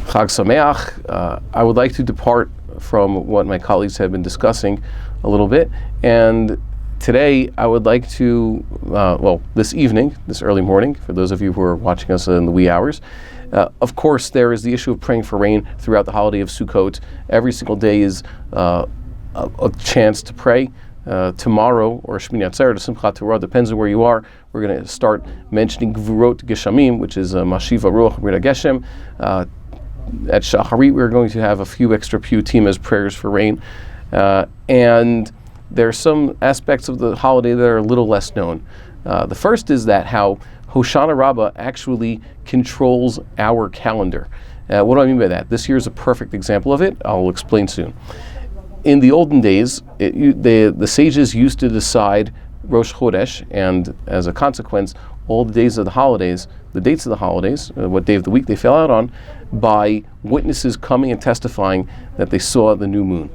Chag Sameach. I would like to depart from what my colleagues have been discussing a little bit, and today I would like to, this evening, this early morning, for those of you who are watching us in the wee hours, of course there is the issue of praying for rain throughout the holiday of Sukkot. Every single day is a chance to pray. Tomorrow, or Shmini Atzeres, or Simchat Torah, depends on where you are. We're going to start mentioning Gvurot Geshamim, which is Mashiva Ruach Rida Geshem. At Shacharit, we're going to have a few extra piyutim as prayers for rain. And there are some aspects of the holiday that are a little less known. The first is that how Hoshana Rabbah actually controls our calendar. What do I mean by that? This year is a perfect example of it. I'll explain soon. In the olden days, the sages used to decide Rosh Chodesh, and as a consequence, all the days of the holidays, the dates of the holidays, what day of the week they fell out on, by witnesses coming and testifying that they saw the new moon.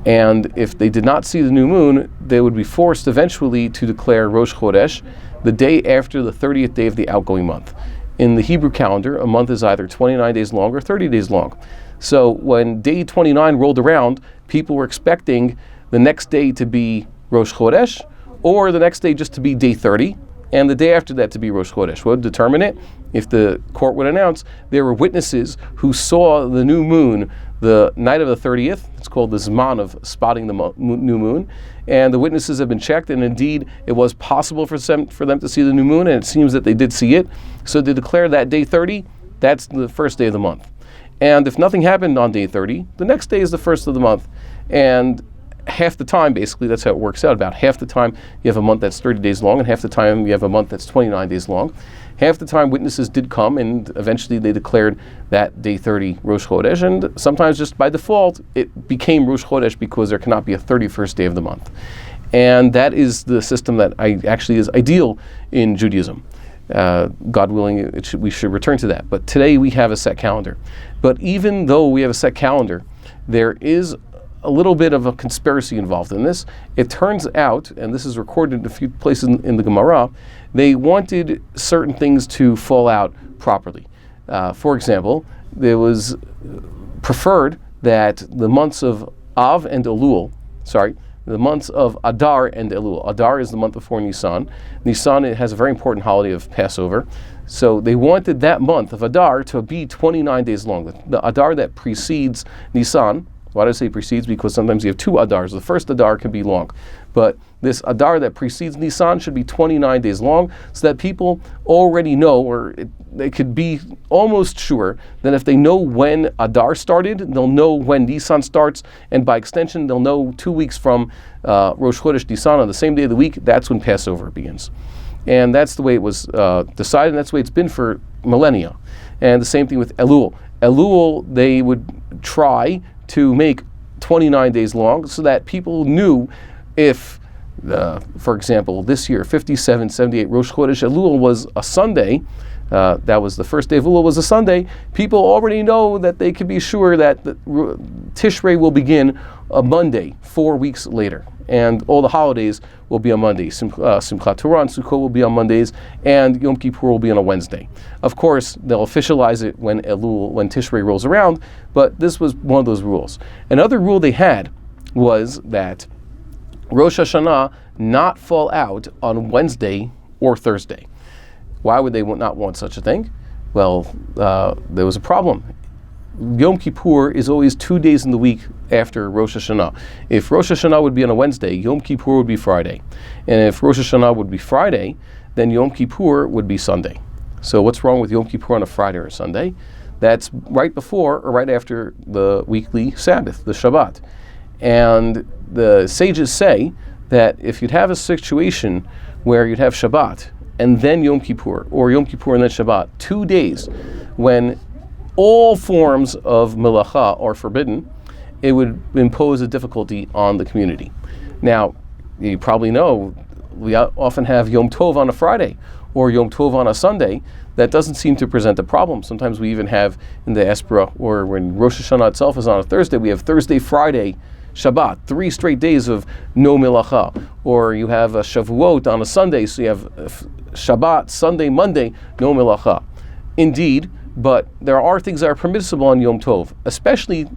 And if they did not see the new moon, they would be forced eventually to declare Rosh Chodesh the day after the 30th day of the outgoing month. In the Hebrew calendar, a month is either 29 days long or 30 days long. So when day 29 rolled around, people were expecting the next day to be Rosh Chodesh, or the next day just to be day 30, and the day after that to be Rosh Chodesh. What would determine it? If the court would announce there were witnesses who saw the new moon the night of the 30th, it's called the Zman of spotting the new moon, and the witnesses have been checked, and indeed it was possible for them to see the new moon, and it seems that they did see it. So to declare that day 30, that's the first day of the month. And if nothing happened on day 30, the next day is the first of the month. And half the time, basically, that's how it works out. About half the time you have a month that's 30 days long, and half the time you have a month that's 29 days long. Half the time witnesses did come, and eventually they declared that day 30 Rosh Chodesh, and sometimes just by default it became Rosh Chodesh because there cannot be a 31st day of the month. And that is the system that actually is ideal in Judaism. God willing, we should return to that. But today we have a set calendar. But even though we have a set calendar, there is a little bit of a conspiracy involved in this. It turns out, and this is recorded in a few places in the Gemara, they wanted certain things to fall out properly. For example, there was preferred that the months of Av and Elul, the months of Adar and Elul. Adar is the month before Nisan. Nisan, it has a very important holiday of Passover. So they wanted that month of Adar to be 29 days long. The Adar that precedes Nisan, why do I say precedes? Because sometimes you have two Adars. The first Adar can be long. But this Adar that precedes Nisan should be 29 days long, so that people already know, or they could be almost sure that if they know when Adar started, they'll know when Nisan starts, and by extension, they'll know 2 weeks from Rosh Chodesh Nisan on the same day of the week. That's when Passover begins. And that's the way it was decided, and that's the way it's been for millennia. And the same thing with Elul. Elul, they would try to make 29 days long so that people knew if, for example, this year, 5778 Rosh Chodesh Elul was a Sunday, that was the first day of Elul was a Sunday, people already know that they can be sure that Tishrei will begin a Monday, 4 weeks later. And all the holidays will be on Mondays. Simchat Torah and Sukkot will be on Mondays, and Yom Kippur will be on a Wednesday. Of course, they'll officialize it when Tishrei rolls around, but this was one of those rules. Another rule they had was that Rosh Hashanah not fall out on Wednesday or Thursday. Why would they not want such a thing? Well, there was a problem. Yom Kippur is always 2 days in the week after Rosh Hashanah. If Rosh Hashanah would be on a Wednesday, Yom Kippur would be Friday. And if Rosh Hashanah would be Friday, then Yom Kippur would be Sunday. So what's wrong with Yom Kippur on a Friday or Sunday? That's right before or right after the weekly Sabbath, the Shabbat. And the sages say that if you'd have a situation where you'd have Shabbat and then Yom Kippur, or Yom Kippur and then Shabbat, 2 days when all forms of melacha are forbidden, it would impose a difficulty on the community. Now, you probably know we often have Yom Tov on a Friday or Yom Tov on a Sunday. That doesn't seem to present a problem. Sometimes we even have in the Espera, or when Rosh Hashanah itself is on a Thursday, we have Thursday, Friday, Shabbat, 3 straight days of no melacha. Or you have a Shavuot on a Sunday, so you have Shabbat, Sunday, Monday, no melacha. Indeed, But there are things that are permissible on Yom Tov, especially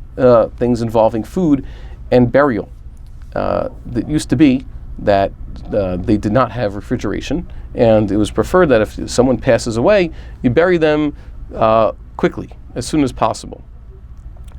things involving food and burial. That used to be that they did not have refrigeration, and it was preferred that if someone passes away, you bury them quickly, as soon as possible.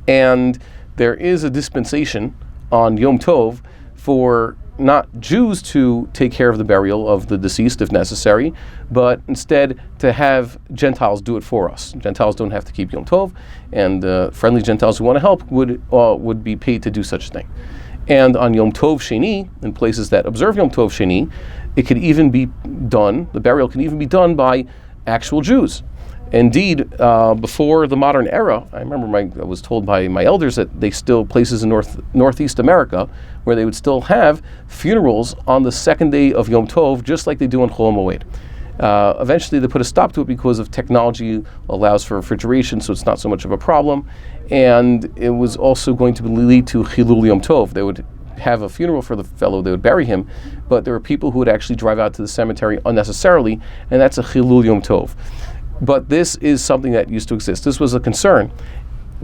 And there is a dispensation on Yom Tov for not Jews to take care of the burial of the deceased if necessary, but instead to have Gentiles do it for us. Gentiles don't have to keep Yom Tov, and friendly Gentiles who want to help would be paid to do such a thing. And on Yom Tov Sheni, in places that observe Yom Tov Sheni, it could even be done, the burial can even be done by actual Jews. Indeed, before the modern era, I remember I was told by my elders that they still, places in Northeast America, where they would still have funerals on the second day of Yom Tov, just like they do on Chol Moed. Eventually they put a stop to it because of technology allows for refrigeration, so it's not so much of a problem. And it was also going to lead to Chilul Yom Tov. They would have a funeral for the fellow, they would bury him, but there were people who would actually drive out to the cemetery unnecessarily, and that's a Chilul Yom Tov. But this is something that used to exist. This was a concern.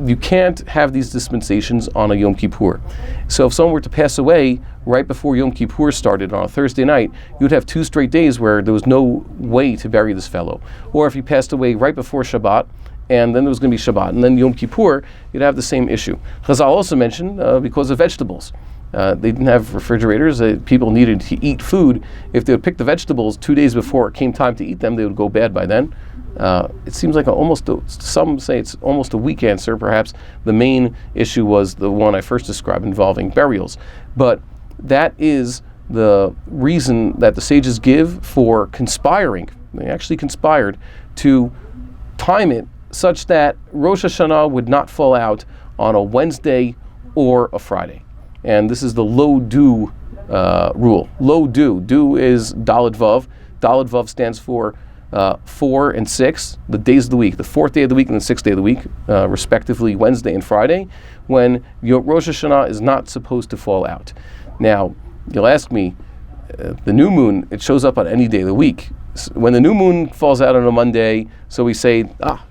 You can't have these dispensations on a Yom Kippur. So if someone were to pass away right before Yom Kippur started on a Thursday night, you'd have 2 straight days where there was no way to bury this fellow. Or if he passed away right before Shabbat, and then there was going to be Shabbat, and then Yom Kippur, you'd have the same issue. Chazal also mentioned because of vegetables. They didn't have refrigerators. People needed to eat food. If they would pick the vegetables 2 days before it came time to eat them, they would go bad by then. It seems like some say it's almost a weak answer. Perhaps the main issue was the one I first described involving burials. But that is the reason that the sages give for conspiring. They actually conspired to time it such that Rosh Hashanah would not fall out on a Wednesday or a Friday. And this is the low dew rule. Low dew. Dew is Daled Vav. Daled Vav stands for 4 and 6, the days of the week, the 4th day of the week and the 6th day of the week, respectively Wednesday and Friday, when Rosh Hashanah is not supposed to fall out. Now, you'll ask me, the new moon, it shows up on any day of the week. When the new moon falls out on a Monday, so we say,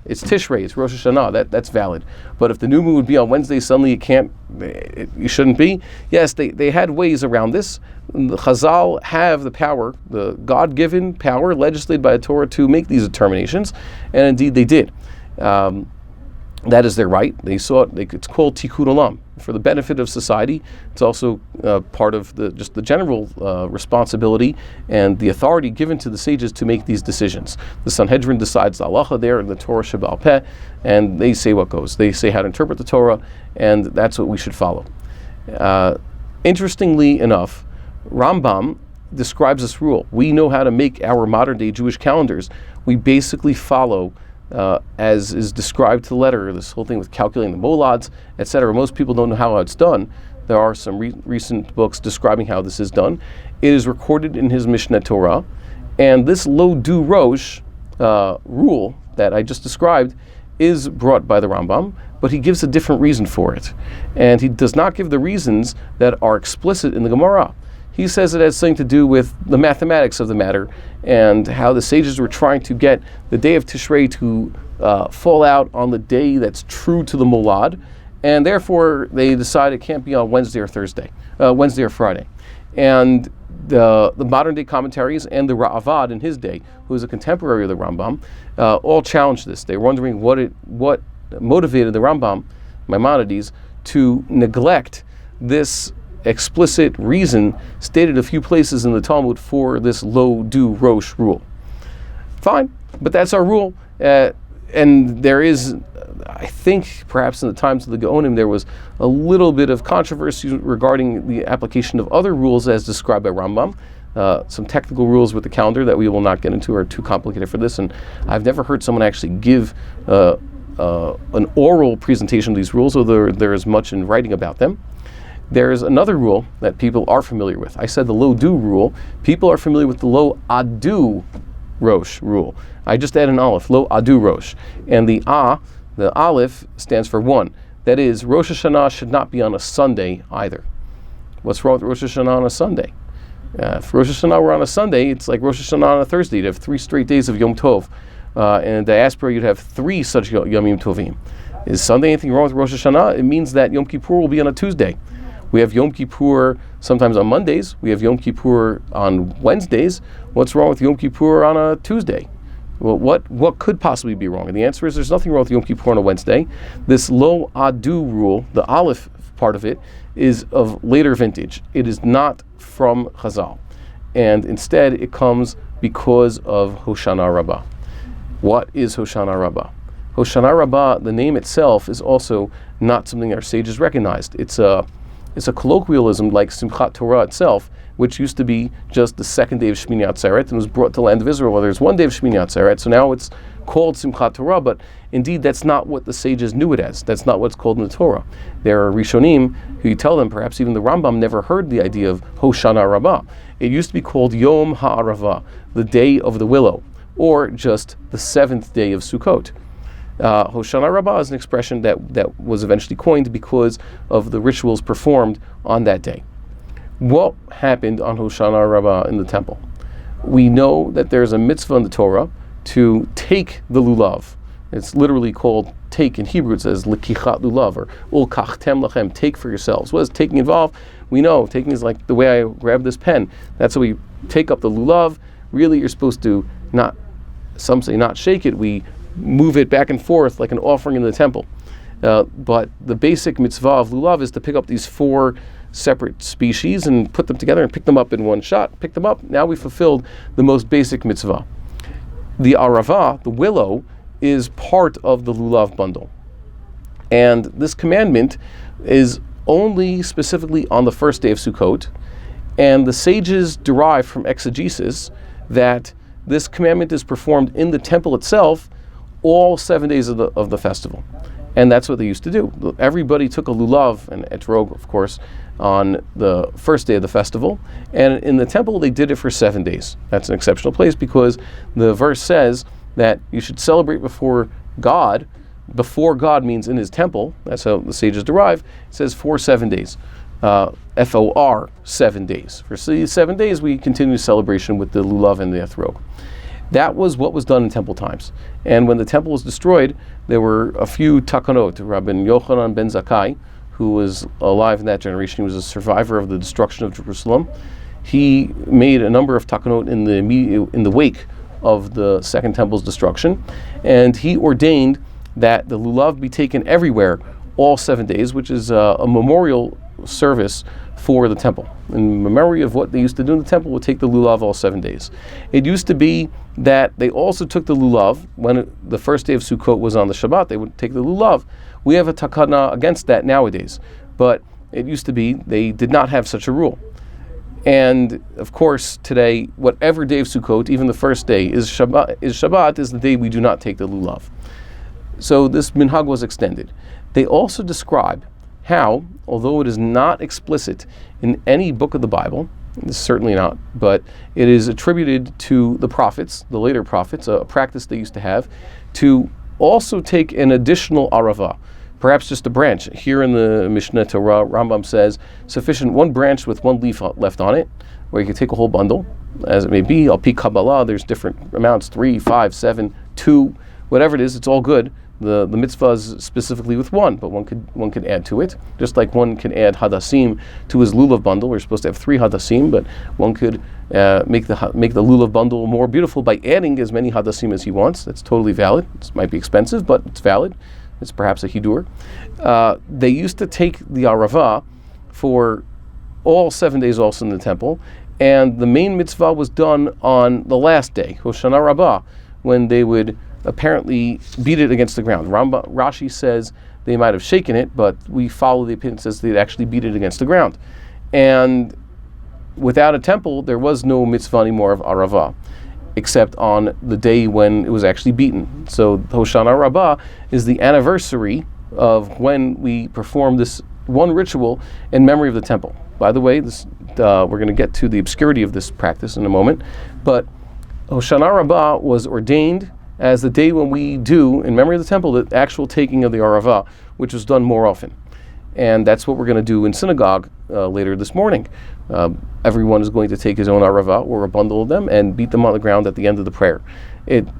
it's Tishrei, it's Rosh Hashanah, that's valid. But if the new moon would be on Wednesday, suddenly you shouldn't be. Yes, they had ways around this. The Chazal have the power, the God-given power, legislated by the Torah, to make these determinations, and indeed they did. That is their right. They saw it. It's called Tikkun Olam for the benefit of society. It's also part of the general responsibility and the authority given to the sages to make these decisions. The Sanhedrin decides the halacha there in the Torah Sheba'al Peh, and they say what goes. They say how to interpret the Torah, and that's what we should follow. Interestingly enough, Rambam describes this rule. We know how to make our modern-day Jewish calendars. We basically follow as is described to the letter, this whole thing with calculating the molads, etc. Most people don't know how it's done. There are some recent books describing how this is done. It is recorded in his Mishneh Torah, and this Lo Du Rosh rule that I just described is brought by the Rambam, but he gives a different reason for it. And he does not give the reasons that are explicit in the Gemara. He says it has something to do with the mathematics of the matter and how the sages were trying to get the day of Tishrei to fall out on the day that's true to the Molad, and therefore they decide it can't be on Wednesday or Friday. And the modern day commentaries and the Ra'avad in his day, who is a contemporary of the Rambam, all challenged this. They were wondering what motivated the Rambam, Maimonides, to neglect this explicit reason stated a few places in the Talmud for this Lo Du Rosh rule. Fine, but that's our rule. And there is, I think, perhaps in the times of the Gaonim, there was a little bit of controversy regarding the application of other rules as described by Rambam. Some technical rules with the calendar that we will not get into are too complicated for this, and I've never heard someone actually give an oral presentation of these rules, although there is much in writing about them. There's another rule that people are familiar with. I said the Lo Du rule. People are familiar with the Lo Adu Rosh rule. I just add an aleph, Lo Adu Rosh. And the aleph stands for 1. That is, Rosh Hashanah should not be on a Sunday either. What's wrong with Rosh Hashanah on a Sunday? If Rosh Hashanah were on a Sunday, it's like Rosh Hashanah on a Thursday. You'd have 3 straight days of Yom Tov. In diaspora, you'd have 3 such Yomim Tovim. Is Sunday anything wrong with Rosh Hashanah? It means that Yom Kippur will be on a Tuesday. We have Yom Kippur sometimes on Mondays. We have Yom Kippur on Wednesdays. What's wrong with Yom Kippur on a Tuesday? Well, what could possibly be wrong? And the answer is there's nothing wrong with Yom Kippur on a Wednesday. This Lo Adu rule, the Aleph part of it, is of later vintage. It is not from Chazal. And instead it comes because of Hoshana Rabbah. What is Hoshana Rabbah? Hoshana Rabbah, the name itself, is also not something our sages recognized. It's a colloquialism like Simchat Torah itself, which used to be just the second day of Shmini Atzeret and was brought to the land of Israel. Well, there's one day of Shmini Atzeret, so now it's called Simchat Torah, but indeed that's not what the sages knew it as. That's not what's called in the Torah. There are Rishonim who you tell them, perhaps even the Rambam never heard the idea of Hoshana Rabbah. It used to be called Yom Ha'arava, the day of the willow, or just the 7th day of Sukkot. Hoshana Rabbah is an expression that was eventually coined because of the rituals performed on that day. What happened on Hoshana Rabbah in the temple? We know that there's a mitzvah in the Torah to take the lulav. It's literally called take in Hebrew. It says lekichat lulav, or ul kachtem lachem, take for yourselves. What does taking involve? We know taking is like the way I grab this pen. That's how we take up the lulav. Really, you're supposed to not, some say not shake it. We move it back and forth like an offering in the temple. But the basic mitzvah of lulav is to pick up these 4 separate species and put them together and pick them up in one shot. Pick them up. Now we fulfilled the most basic mitzvah. The arava, the willow, is part of the lulav bundle. And this commandment is only specifically on the first day of Sukkot. And the sages derive from exegesis that this commandment is performed in the temple itself all 7 days of the festival. And that's what they used to do. Everybody took a lulav, and etrog, of course, on the first day of the festival. And in the temple, they did it for 7 days. That's an exceptional place because the verse says that you should celebrate before God. Before God means in his temple. That's how the sages derive. It says for 7 days. FOR, 7 days. For 7 days, we continue celebration with the lulav and the etrog. That was what was done in temple times. And when the temple was destroyed, there were a few takanot. Rabbi Yochanan ben Zakkai, who was alive in that generation, he was a survivor of the destruction of Jerusalem. He made a number of takanot in the wake of the Second Temple's destruction, and he ordained that the lulav be taken everywhere all 7 days, which is a memorial service for the temple. In memory of what they used to do in the temple, would take the lulav all 7 days. It used to be that they also took the lulav when the first day of Sukkot was on the Shabbat. They would take the lulav. We have a takana against that nowadays, but it used to be they did not have such a rule. And of course, today, whatever day of Sukkot, even the first day is Shabbat, is the day we do not take the lulav. So this minhag was extended. They also describe how, although it is not explicit in any book of the Bible, it's certainly not, but it is attributed to the prophets, the later prophets, a practice they used to have, to also take an additional arava, perhaps just a branch. Here in the Mishnah Torah, Rambam says, sufficient one branch with one leaf left on it, where you can take a whole bundle, as it may be. Al pi Kabbalah, there's different amounts, 3, 5, 7, 2, whatever it is, it's all good. The mitzvah is specifically with one, but one could add to it. Just like one can add hadassim to his lulav bundle. We're supposed to have 3 hadassim, but one could make the lulav bundle more beautiful by adding as many hadassim as he wants. That's totally valid. It might be expensive, but it's valid. It's perhaps a hidur. They used to take the arava for all 7 days also in the temple, and the main mitzvah was done on the last day, Hoshana Rabbah, when they would apparently beat it against the ground. Rashi says they might have shaken it, but we follow the opinion that says they'd actually beat it against the ground. And without a temple, there was no mitzvah anymore of arava, except on the day when it was actually beaten. So Hoshana Rabbah is the anniversary of when we perform this one ritual in memory of the temple. By the way, we're going to get to the obscurity of this practice in a moment, but Hoshana Rabbah was ordained as the day when we do, in memory of the temple, the actual taking of the arava, which was done more often. And that's what we're going to do in synagogue later this morning. Everyone is going to take his own arava, or a bundle of them, and beat them on the ground at the end of the prayer.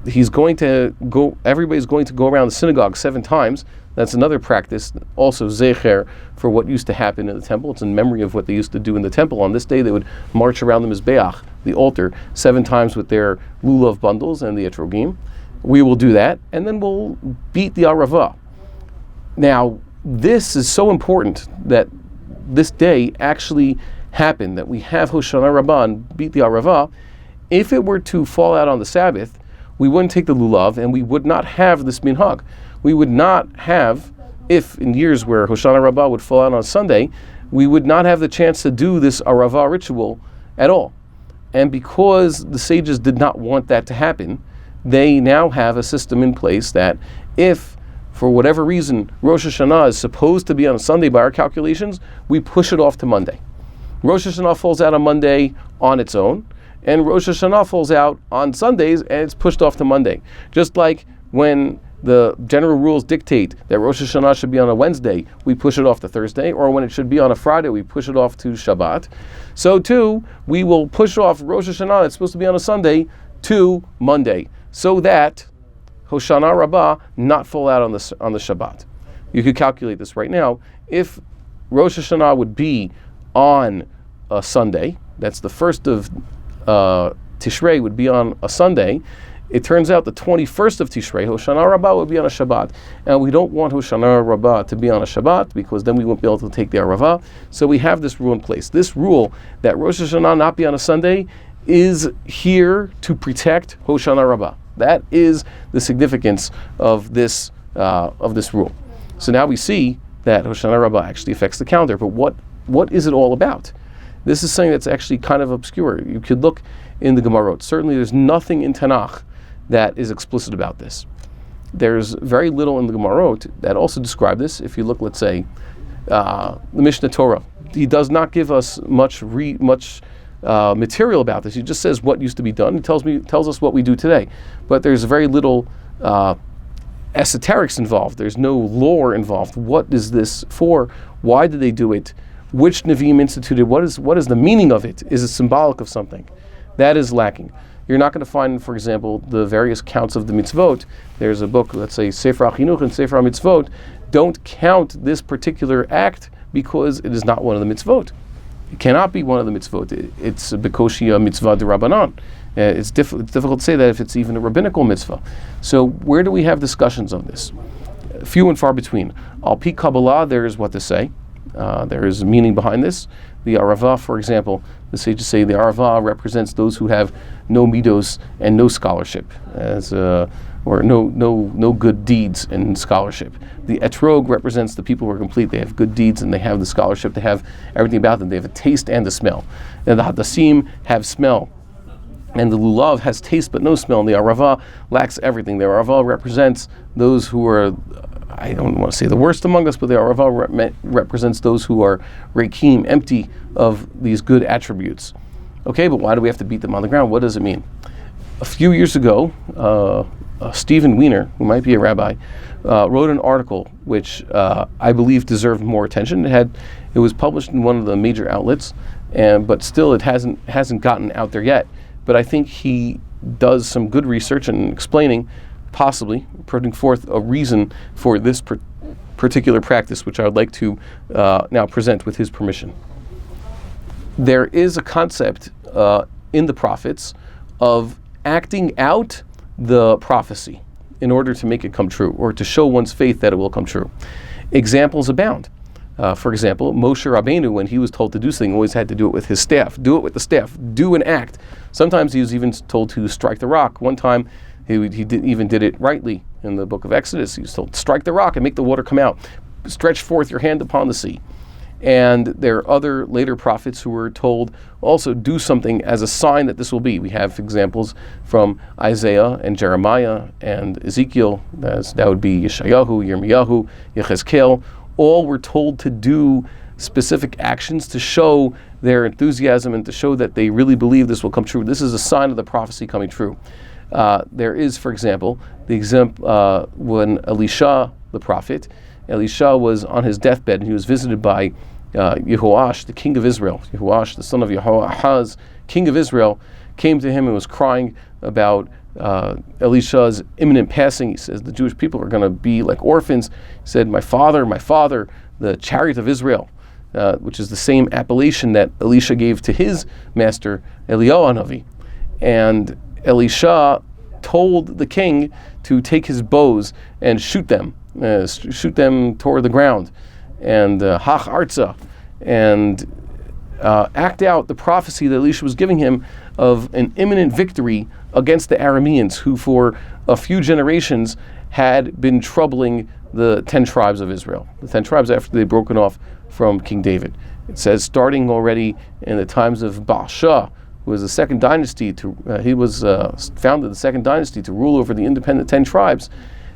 He's going to go. Everybody's going to go around the synagogue 7 times. That's another practice, also zecher, for what used to happen in the temple. It's in memory of what they used to do in the temple. On this day, they would march around the mizbeach, the altar, 7 times with their lulav bundles and the etrogim. We will do that, and then we'll beat the aravah. Now, this is so important that this day actually happened, that we have Hoshana Rabbah and beat the aravah. If it were to fall out on the Sabbath, we wouldn't take the lulav, and we would not have this minhag. We would not have, if in years where Hoshana Rabbah would fall out on Sunday, we would not have the chance to do this aravah ritual at all. And because the sages did not want that to happen, they now have a system in place that if, for whatever reason, Rosh Hashanah is supposed to be on a Sunday by our calculations, we push it off to Monday. Rosh Hashanah falls out on Monday on its own, and Rosh Hashanah falls out on Sundays, and it's pushed off to Monday. Just like when the general rules dictate that Rosh Hashanah should be on a Wednesday, we push it off to Thursday, or when it should be on a Friday, we push it off to Shabbat. So too, we will push off Rosh Hashanah, that's supposed to be on a Sunday, to Monday, so that Hoshana Rabbah not fall out on the Shabbat. You could calculate this right now. If Rosh Hashanah would be on a Sunday, that's the first of Tishrei would be on a Sunday, it turns out the 21st of Tishrei, Hoshana Rabbah, would be on a Shabbat. And we don't want Hoshana Rabbah to be on a Shabbat because then we won't be able to take the Aravah. So we have this rule in place. This rule that Rosh Hashanah not be on a Sunday is here to protect Hoshana Rabbah. That is the significance of this rule. So now we see that Hoshana Rabbah actually affects the calendar. But what is it all about? This is something that's actually kind of obscure. You could look in the Gemarot. Certainly there's nothing in Tanakh that is explicit about this. There's very little in the Gemarot that also describe this. If you look, let's say, the Mishnah Torah, he does not give us much material about this. He just says what used to be done. He tells us what we do today. But there's very little esoterics involved. There's no lore involved. What is this for? Why did they do it? Which Nevi'im instituted? What is the meaning of it? Is it symbolic of something? That is lacking. You're not going to find, for example, the various counts of the mitzvot. There's a book, let's say Sefer HaChinuch and Sefer HaMitzvot, don't count this particular act because it is not one of the mitzvot. It cannot be one of the mitzvot. It's a bekoshi mitzvah d'Rabbanan. It's difficult to say that if it's even a rabbinical mitzvah. So where do we have discussions of this? Few and far between. Al pi Kabbalah, there is what to say. There is meaning behind this. The Aravah, for example, the sages say the Aravah represents those who have no midos and no scholarship, or no good deeds and scholarship. The Etrog represents the people who are complete. They have good deeds and they have the scholarship. They have everything about them. They have a taste and a smell. And the Hadassim have smell. And the Lulav has taste but no smell. And the Aravah lacks everything. The Aravah represents those who are, I don't want to say the worst among us, but the Aravah represents those who are Rekim, empty of these good attributes. Okay, but why do we have to beat them on the ground? What does it mean? A few years ago, Stephen Weiner, who might be a rabbi, wrote an article which I believe deserved more attention. It was published in one of the major outlets, but still it hasn't gotten out there yet. But I think he does some good research and explaining, possibly putting forth a reason for this particular practice, which I would like to now present with his permission. There is a concept in the prophets of acting out the prophecy in order to make it come true, or to show one's faith that it will come true. Examples abound. For example, Moshe Rabbeinu, when he was told to do something, always had to do it with his staff. Do it with the staff. Do an act. Sometimes he was even told to strike the rock. One time, he did it rightly in the book of Exodus. He was told, strike the rock and make the water come out. Stretch forth your hand upon the sea. And there are other later prophets who were told also do something as a sign that this will be. We have examples from Isaiah and Jeremiah and Ezekiel. That would be Yeshayahu, Yirmiyahu, Yechezkel. All were told to do specific actions to show their enthusiasm and to show that they really believe this will come true. This is a sign of the prophecy coming true. There is, for example, the example when Elisha, the prophet, Elisha was on his deathbed and he was visited by Yehoash, the king of Israel. Yehoash, the son of Yehoahaz, king of Israel, came to him and was crying about Elisha's imminent passing. He says the Jewish people are going to be like orphans. He said, my father, the chariot of Israel, which is the same appellation that Elisha gave to his master, Eliyahu Hanavi. And Elisha told the king to take his bows and shoot them toward the ground, and hach arza, and act out the prophecy that Elisha was giving him of an imminent victory against the Arameans, who for a few generations had been troubling the 10 tribes of Israel. The 10 tribes after they'd broken off from King David. It says, starting already in the times of Baasha, who was the second dynasty he was founded the second dynasty to rule over the independent 10 tribes.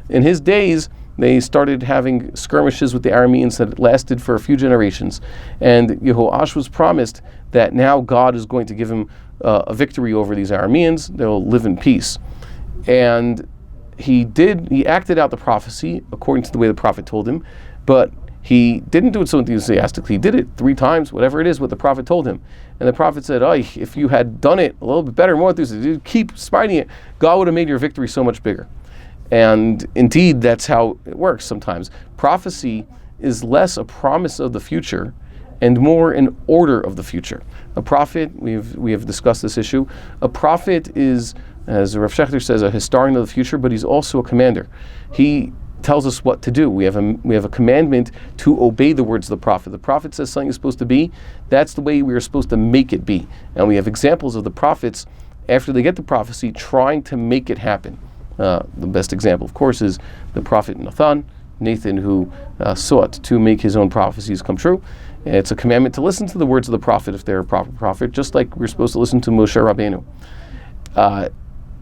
In his days, they started having skirmishes with the Arameans that lasted for a few generations. And Yehoash was promised that now God is going to give him a victory over these Arameans. They'll live in peace. And he acted out the prophecy according to the way the prophet told him, but he didn't do it so enthusiastically. He did it 3 times, whatever it is, what the prophet told him. And the prophet said, if you had done it a little bit better, more enthusiastically, you keep smiting it, God would have made your victory so much bigger. And indeed, that's how it works sometimes. Prophecy is less a promise of the future and more an order of the future. A prophet, we have discussed this issue, a prophet is, as Rav Shechter says, a historian of the future, but he's also a commander. He tells us what to do. We have a commandment to obey the words of the prophet. The prophet says something is supposed to be, that's the way we are supposed to make it be. And we have examples of the prophets, after they get the prophecy, trying to make it happen. The best example, of course, is the prophet Nathan, who sought to make his own prophecies come true. It's a commandment to listen to the words of the prophet if they're a proper prophet, just like we're supposed to listen to Moshe Rabbeinu.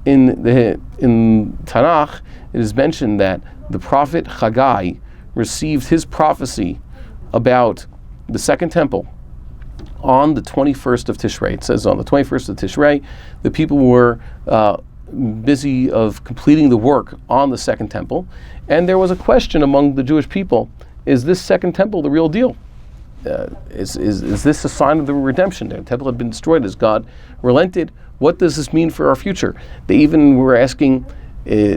In Tanakh, it is mentioned that the prophet Haggai received his prophecy about the second temple on the 21st of Tishrei. It says on the 21st of Tishrei, the people were busy of completing the work on the second temple, and there was a question among the Jewish people: is this second temple the real deal? Is this a sign of the redemption? The temple had been destroyed. Has God relented? What does this mean for our future? They even were asking,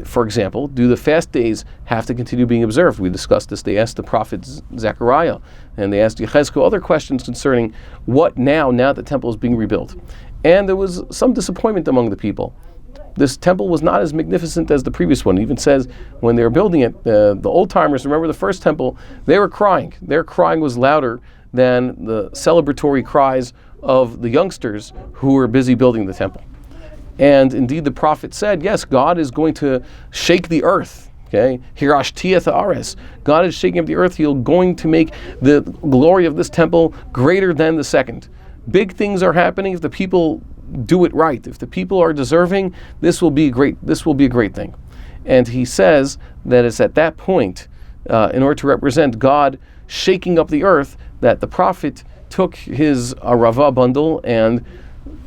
for example, do the fast days have to continue being observed? We discussed this. They asked the prophet Zechariah, and they asked Yechezkel other questions concerning what now that the temple is being rebuilt. And there was some disappointment among the people. This temple was not as magnificent as the previous one. It even says when they were building it, the old-timers, remember the first temple, they were crying. Their crying was louder than the celebratory cries of the youngsters who were busy building the temple. And indeed the prophet said, yes, God is going to shake the earth. Okay, Hirashtiath Ares. God is shaking up the earth. He's going to make the glory of this temple greater than the second. Big things are happening if the people do it right. If the people are deserving, this will be great. This will be a great thing. And he says that it's at that point, in order to represent God shaking up the earth, that the prophet took his Rabbah bundle and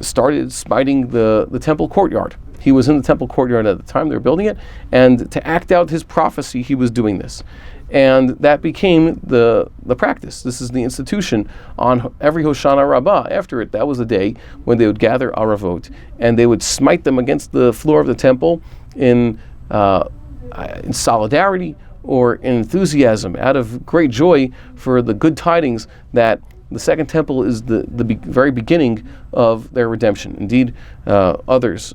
started smiting the temple courtyard. He was in the temple courtyard at the time they were building it, and to act out his prophecy, he was doing this. And that became the practice. This is the institution on every Hoshana Rabbah. After it, that was the day when they would gather Aravot, and they would smite them against the floor of the temple in solidarity or in enthusiasm, out of great joy for the good tidings that the second temple is the very beginning of their redemption. Indeed, others,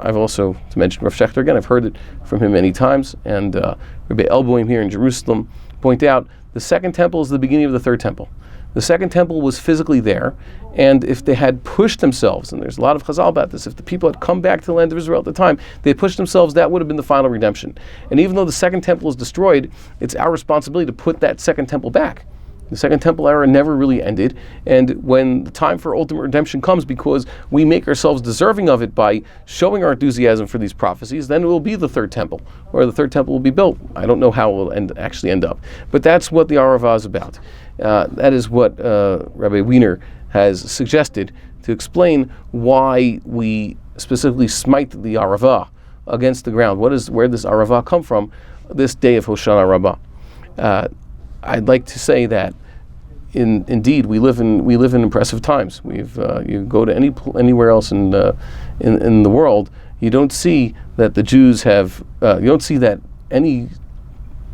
I've also, to mention Rav Shechter again, I've heard it from him many times, and Rabbi Elboim here in Jerusalem point out the second temple is the beginning of the third temple. The second temple was physically there, and if they had pushed themselves, and there's a lot of chazal about this, if the people had come back to the land of Israel at the time, they had pushed themselves, that would have been the final redemption. And even though the second temple is destroyed, it's our responsibility to put that second temple back. The Second Temple era never really ended, and when the time for ultimate redemption comes, because we make ourselves deserving of it by showing our enthusiasm for these prophecies, then it will be the Third Temple, or the Third Temple will be built. I don't know how it will actually end up, but that's what the Aravah is about. That is what Rabbi Wiener has suggested to explain why we specifically smite the Aravah against the ground. Where does Aravah come from? This day of Hoshana Rabbah. I'd like to say that indeed, we live in impressive times. You go to anywhere else in the world, you don't see that the Jews have. You don't see that any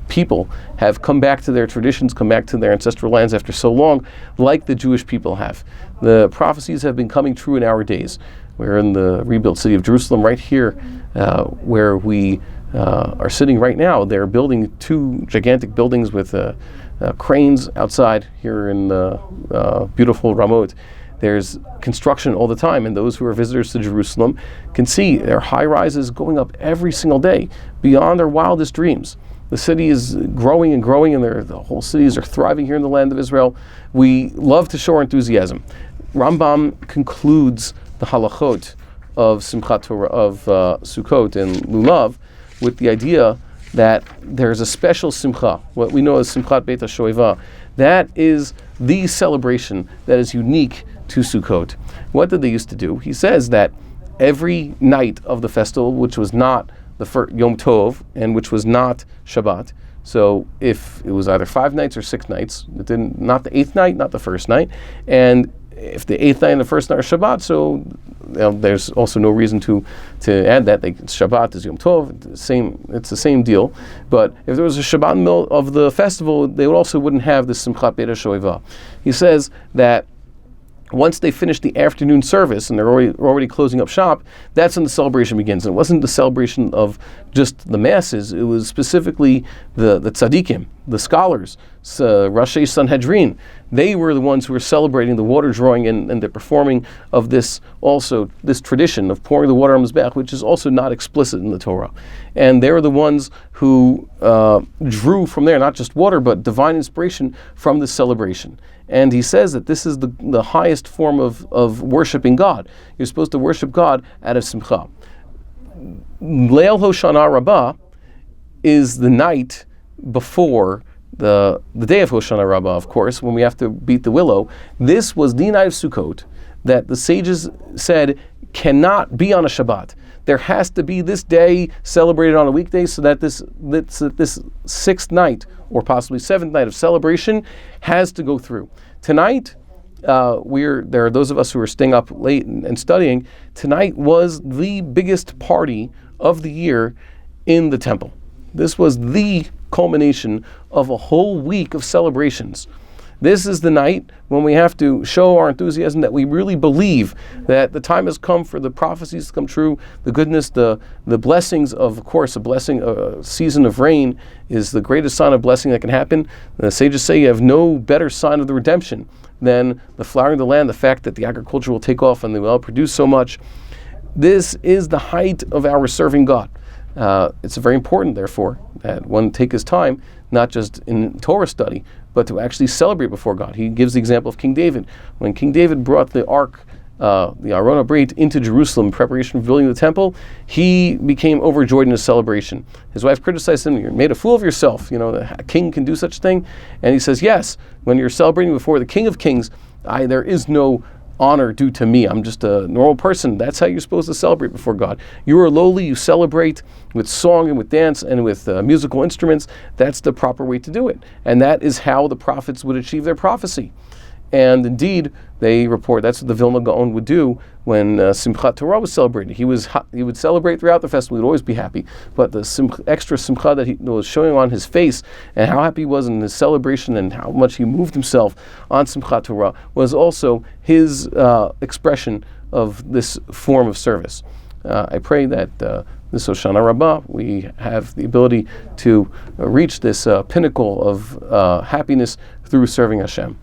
people have come back to their traditions, come back to their ancestral lands after so long, like the Jewish people have. The prophecies have been coming true in our days. We're in the rebuilt city of Jerusalem, right here, where we are sitting right now. They're building 2 gigantic buildings with cranes outside here in beautiful Ramot. There's construction all the time, and those who are visitors to Jerusalem can see there are high rises going up every single day, beyond their wildest dreams. The city is growing and growing, and the whole cities are thriving here in the land of Israel. We love to show our enthusiasm. Rambam concludes the halachot of Simchat Torah, of Sukkot and Lulav, with the idea that there's a special simcha, what we know as Simchat Beit HaShoeva. That is the celebration that is unique to Sukkot. What did they used to do? He says that every night of the festival, which was not the first Yom Tov, and which was not Shabbat. So if it was either 5 nights or 6 nights, not the 8th night, not the first night, and if the 8th night and the first night are Shabbat, so there's also no reason to add that. Shabbat is Yom Tov, it's the same deal. But if there was a Shabbat in the middle of the festival, they wouldn't have the Simchat Beit HaShoeva. He says that once they finish the afternoon service and they're already closing up shop, that's when the celebration begins. And it wasn't the celebration of just the masses, it was specifically the tzaddikim, the scholars, Rashi Sanhedrin. They were the ones who were celebrating the water drawing and the performing of this tradition of pouring the water on Mizbeach, which is also not explicit in the Torah. And they were the ones who drew from there, not just water, but divine inspiration from this celebration. And he says that this is the highest form of worshiping God. You're supposed to worship God out of Simcha. Leil Hoshana Rabbah is the night before the day of Hoshana Rabbah, of course, when we have to beat the willow. This was the night of Sukkot that the sages said cannot be on a Shabbat. There has to be this day celebrated on a weekday, so that this 6th night or possibly 7th night of celebration has to go through. Tonight, there are those of us who are staying up late and studying. Tonight was the biggest party of the year in the temple. This was the culmination of a whole week of celebrations. This is the night when we have to show our enthusiasm that we really believe that the time has come for the prophecies to come true, the goodness, the blessings of course, a season of rain is the greatest sign of blessing that can happen. The sages say you have no better sign of the redemption than the flowering of the land, the fact that the agriculture will take off and they will produce so much. This is the height of our serving God. It's very important, therefore, that one take his time, not just in Torah study, but to actually celebrate before God. He gives the example of King David. When King David brought the ark, the Aron HaBrit, into Jerusalem in preparation for building the temple, he became overjoyed in his celebration. His wife criticized him, "You made a fool of yourself. A king can do such a thing." And he says, "Yes, when you're celebrating before the King of Kings, there is no honor due to me. I'm just a normal person. That's how you're supposed to celebrate before God. You are lowly, you celebrate with song and with dance and with musical instruments. That's the proper way to do it. And that is how the prophets would achieve their prophecy." And indeed, they report that's what the Vilna Gaon would do when Simchat Torah was celebrated. He would celebrate throughout the festival. He would always be happy. But the extra simcha that he was showing on his face and how happy he was in his celebration and how much he moved himself on Simchat Torah was also his expression of this form of service. I pray that this Hoshana Rabbah, we have the ability to reach this pinnacle of happiness through serving Hashem.